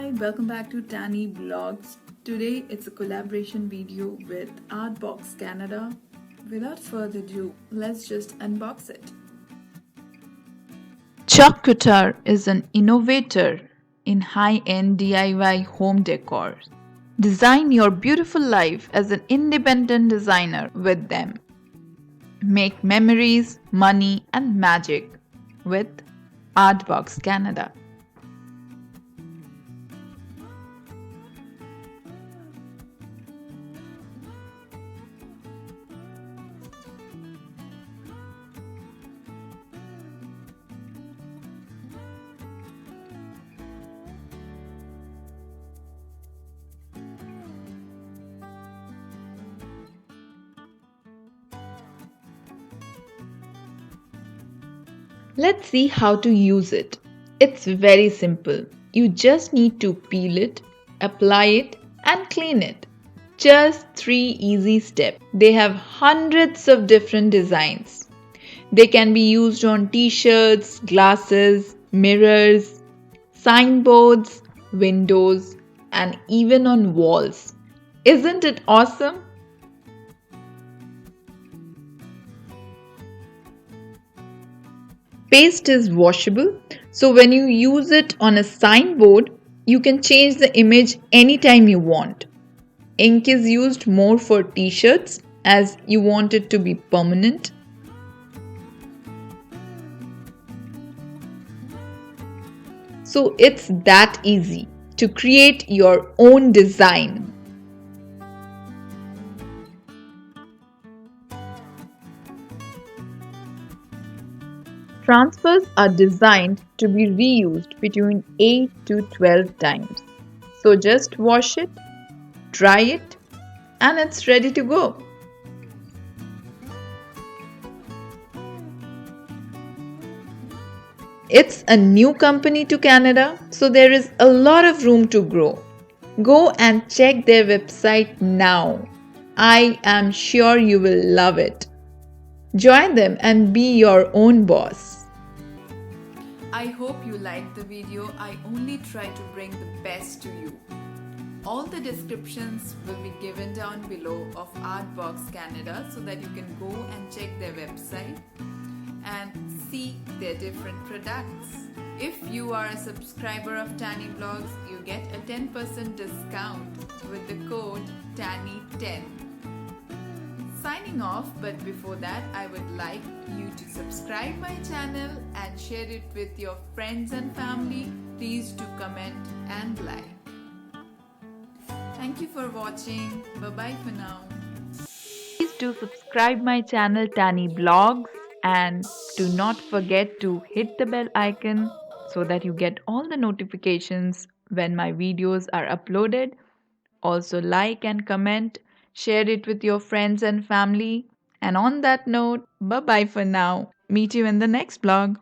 Hi, welcome back to TANIVLOGZ. Today it's a collaboration video with ARTBOX Canada. Without further ado, let's just unbox it. Couture is an innovator in high-end DIY home decor. Design your beautiful life as an independent designer with them. Make memories, money and magic with ARTBOX Canada. Let's see how to use it. It's very simple. You just need to peel it, apply it and clean it. Just 3 easy steps. They have hundreds of different designs. They can be used on t-shirts, glasses, mirrors, signboards, windows and even on walls. Isn't it awesome? Paste is washable, so when you use it on a signboard, you can change the image anytime you want. Ink is used more for t-shirts as you want it to be permanent. So it's that easy to create your own design. Transfers are designed to be reused between 8 to 12 times. So just wash it, dry it, and it's ready to go. It's a new company to Canada, so there is a lot of room to grow. Go and check their website now. I am sure you will love it. Join them and be your own boss. I hope you liked the video. I only try to bring the best to you. All the descriptions will be given down below of ARTBOX Canada so that you can go and check their website and see their different products. If you are a subscriber of TANIVLOGZ, you get a 10% discount with the code TANI10. Signing off, but before that I would like you to subscribe my channel and share it with your friends and family. Please do comment and like. Thank you for watching. Bye bye for now. Please do subscribe my channel TANIVLOGZ and do not forget to hit the bell icon so that you get all the notifications when my videos are uploaded. Also like and comment, share it with your friends and family. And on that note, bye bye for now. Meet you in the next vlog.